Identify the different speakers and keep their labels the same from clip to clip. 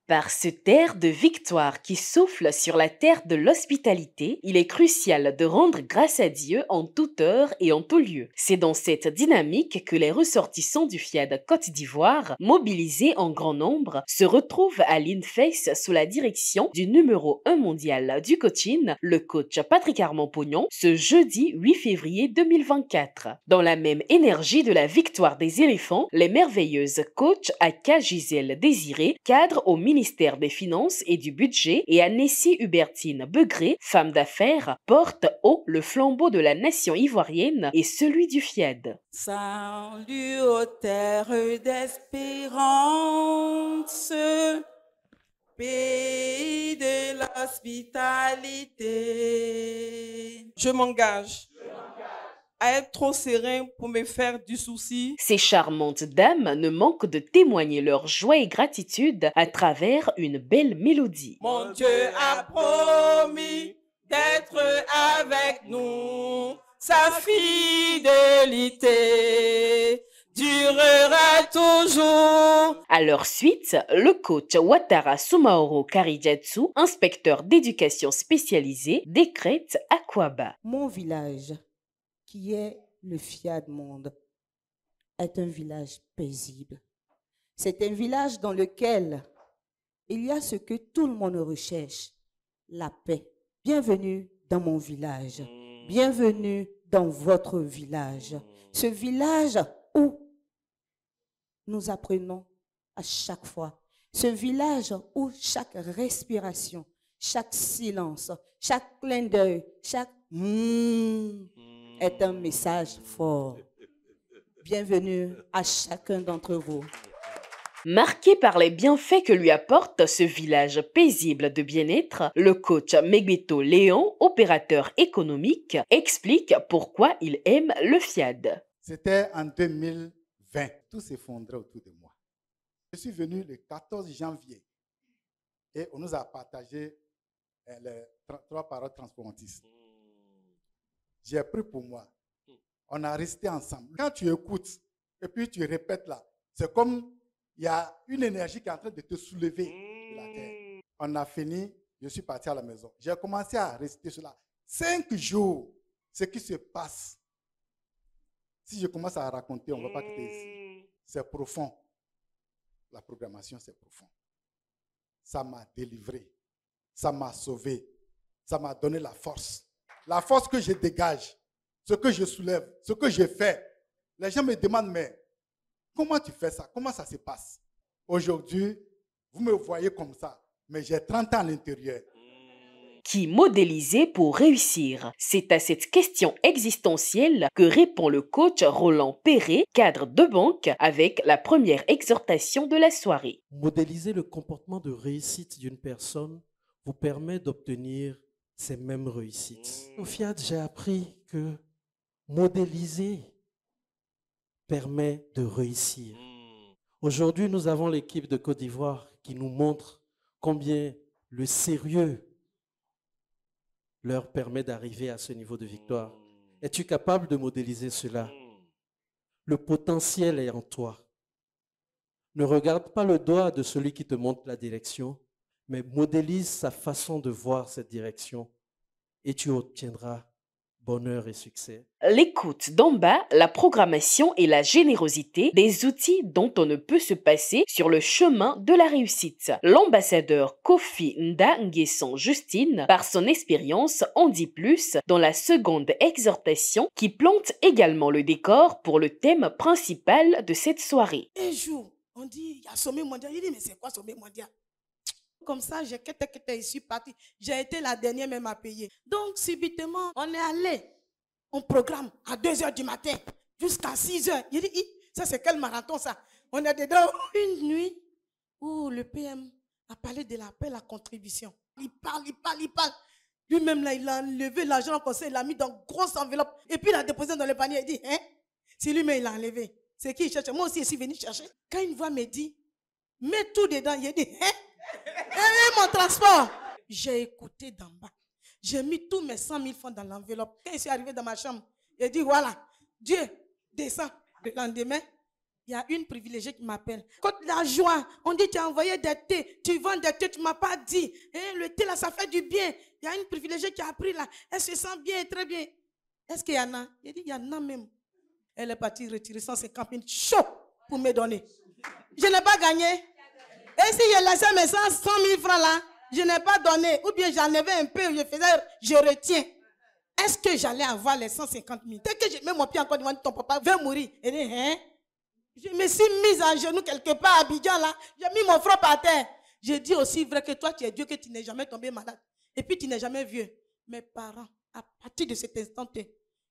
Speaker 1: Par ce terre de victoire qui souffle sur la terre de l'hospitalité, il est crucial de rendre grâce à Dieu en toute heure et en tout lieu. C'est dans cette dynamique que les ressortissants du FIAD Côte d'Ivoire, mobilisés en grand nombre, se retrouvent à l'INFES sous la direction du numéro 1 mondial du coaching, le coach Patrick Armand-Pognon, ce jeudi 8 février 2024. Dans la même énergie de la victoire des éléphants, les merveilleuses coachs Aka Gisèle Désiré, cadre au ministère des Finances et du Budget, et Annessie Hubertine Begré, femme d'affaires, portent haut le flambeau de la nation ivoirienne et celui du FIAD.
Speaker 2: Salut aux terres d'espérance, pays de l'hospitalité. Je m'engage à être trop serein pour me faire du souci.
Speaker 1: Ces charmantes dames ne manquent de témoigner leur joie et gratitude à travers une belle mélodie.
Speaker 2: Mon Dieu a promis d'être avec nous. Sa fidélité durera toujours.
Speaker 1: À leur suite, le coach Ouattara Soumaoro Karidjatsu, inspecteur d'éducation spécialisé, décrète Akwaba.
Speaker 3: Mon village, qui est le FIAD Monde, est un village paisible. C'est un village dans lequel il y a ce que tout le monde recherche, la paix. Bienvenue dans mon village. Bienvenue dans votre village. Ce village où nous apprenons à chaque fois. Ce village où chaque respiration, chaque silence, chaque clin d'œil, chaque est un message fort. Bienvenue à chacun d'entre vous.
Speaker 1: Marqué par les bienfaits que lui apporte ce village paisible de bien-être, le coach Megbeto Léon, opérateur économique, explique pourquoi il aime le FIAD.
Speaker 4: C'était en 2020. Tout s'effondrait autour de moi. Je suis venu le 14 janvier et on nous a partagé les 3 paroles transformatrices. J'ai pris pour moi. On a resté ensemble. Quand tu écoutes et puis tu répètes là, c'est comme il y a une énergie qui est en train de te soulever de la terre. On a fini, je suis parti à la maison. J'ai commencé à rester cela. 5 jours, ce qui se passe. Si je commence à raconter, on ne va pas quitter ici. C'est profond. La programmation, c'est profond. Ça m'a délivré. Ça m'a sauvé. Ça m'a donné la force. La force que je dégage, ce que je soulève, ce que je fais. Les gens me demandent, mais comment tu fais ça? Comment ça se passe? Aujourd'hui, vous me voyez comme ça, mais j'ai 30 ans à l'intérieur.
Speaker 1: Qui modéliser pour réussir? C'est à cette question existentielle que répond le coach Roland Perret, cadre de banque, avec la première exhortation de la soirée.
Speaker 5: Modéliser le comportement de réussite d'une personne vous permet d'obtenir ces mêmes réussites. Au FIAD, j'ai appris que modéliser permet de réussir. Aujourd'hui, nous avons l'équipe de Côte d'Ivoire qui nous montre combien le sérieux leur permet d'arriver à ce niveau de victoire. Es-tu capable de modéliser cela? Le potentiel est en toi. Ne regarde pas le doigt de celui qui te montre la direction, mais modélise sa façon de voir cette direction et tu obtiendras bonheur et succès.
Speaker 1: L'écoute d'en bas, la programmation et la générosité, des outils dont on ne peut se passer sur le chemin de la réussite. L'ambassadeur Kofi Nda Nguesson Justine, par son expérience, en dit plus dans la seconde exhortation qui plante également le décor pour le thème principal de cette soirée.
Speaker 2: Un jour, on dit, il y a sommet mondial. Il dit, mais c'est quoi sommet mondial? Comme ça, je suis partie. J'ai été la dernière même à payer. Donc, subitement, on est allé. On programme à 2h du matin jusqu'à 6h. Il dit, ça c'est quel marathon ça? On est dedans. Une nuit où le PM a parlé de l'appel à contribution. Il parle. Lui-même, là, il a enlevé l'argent au conseil, il l'a mis dans une grosse enveloppe. Et puis, il a déposé dans le panier. Il dit, hein? C'est lui-même, il l'a enlevé. C'est qui il cherche? Moi aussi, je suis venu chercher. Quand une voix me dit, mets tout dedans, il dit, hein? Et mon transport. J'ai écouté d'en bas. J'ai mis tous mes 100 000 francs dans l'enveloppe. Quand je suis arrivé dans ma chambre, j'ai dit, voilà, Dieu descend. Le lendemain, Il y a une privilégiée qui m'appelle. Quand la joie, on dit tu as envoyé des thés, tu vends des thés, tu ne m'as pas dit. Eh, le thé là, ça fait du bien. Il y a une privilégiée qui a pris là. Elle se sent bien, très bien. Est-ce qu'il y en a? Il dit, il y en a même. Elle est partie retirer 150 000 chaud pour me donner. Je n'ai pas gagné. Et si je laissais mes 100 000 francs là, je n'ai pas donné. Ou bien j'en avais un peu, je retiens. Est-ce que j'allais avoir les 150 000? Dès que je mets mon pied encore devant ton papa, va mourir. Elle dit, hein? Je me suis mise à genoux quelque part à Abidjan là. J'ai mis mon front par terre. J'ai dit aussi vrai que toi tu es Dieu, que tu n'es jamais tombé malade. Et puis tu n'es jamais vieux. Mes parents, à partir de cet instant,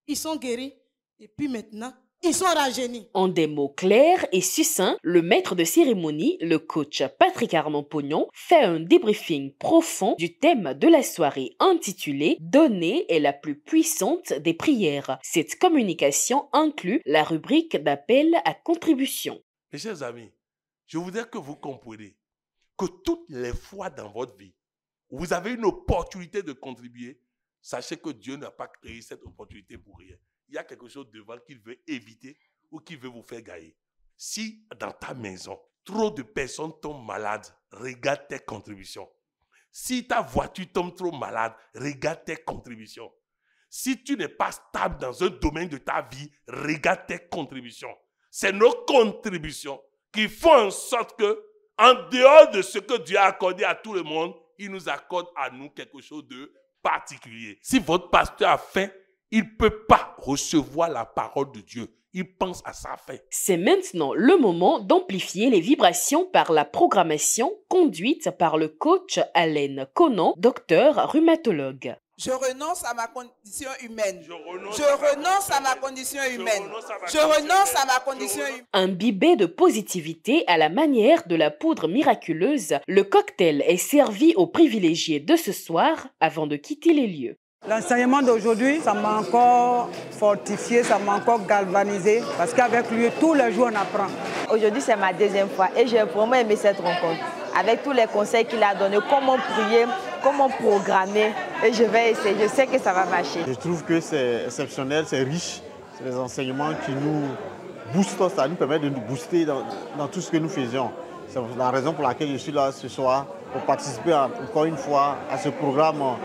Speaker 2: ils sont guéris. Et puis maintenant, ils sont rajeunis.
Speaker 1: En des mots clairs et succints, le maître de cérémonie, le coach Patrick Armand-Pognon, fait un débriefing profond du thème de la soirée intitulé « Donner est la plus puissante des prières ». Cette communication inclut la rubrique d'appel à contribution.
Speaker 6: Mes chers amis, je voudrais que vous compreniez que toutes les fois dans votre vie où vous avez une opportunité de contribuer, sachez que Dieu n'a pas créé cette opportunité pour rien. Il y a quelque chose devant qu'il veut éviter ou qu'il veut vous faire gagner. Si dans ta maison, trop de personnes tombent malades, regarde tes contributions. Si ta voiture tombe trop malade, regarde tes contributions. Si tu n'es pas stable dans un domaine de ta vie, regarde tes contributions. C'est nos contributions qui font en sorte que, en dehors de ce que Dieu a accordé à tout le monde, il nous accorde à nous quelque chose de particulier. Si votre pasteur a faim, il ne peut pas recevoir la parole de Dieu. Il pense à sa faim.
Speaker 1: C'est maintenant le moment d'amplifier les vibrations par la programmation conduite par le coach Alain Conan, docteur rhumatologue.
Speaker 7: Je renonce à ma condition humaine. Je renonce à ma condition humaine. Je renonce à ma condition humaine.
Speaker 1: Imbibé de positivité à la manière de la poudre miraculeuse, le cocktail est servi aux privilégiés de ce soir avant de quitter les lieux.
Speaker 8: L'enseignement d'aujourd'hui, ça m'a encore fortifié, ça m'a encore galvanisé, parce qu'avec lui, tous les jours, on apprend.
Speaker 9: Aujourd'hui, c'est ma deuxième fois et j'ai vraiment aimé cette rencontre. Avec tous les conseils qu'il a donnés, comment prier, comment programmer, et je vais essayer, je sais que ça va marcher.
Speaker 10: Je trouve que c'est exceptionnel, c'est riche, c'est des enseignements qui nous boostent, ça nous permet de nous booster dans tout ce que nous faisions. C'est la raison pour laquelle je suis là ce soir, pour participer encore une fois à ce programme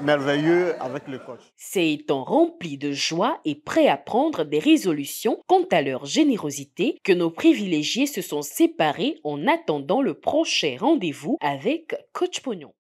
Speaker 10: merveilleux avec le coach.
Speaker 1: Ces temps remplis de joie et prêts à prendre des résolutions quant à leur générosité que nos privilégiés se sont séparés en attendant le prochain rendez-vous avec Coach Pognon.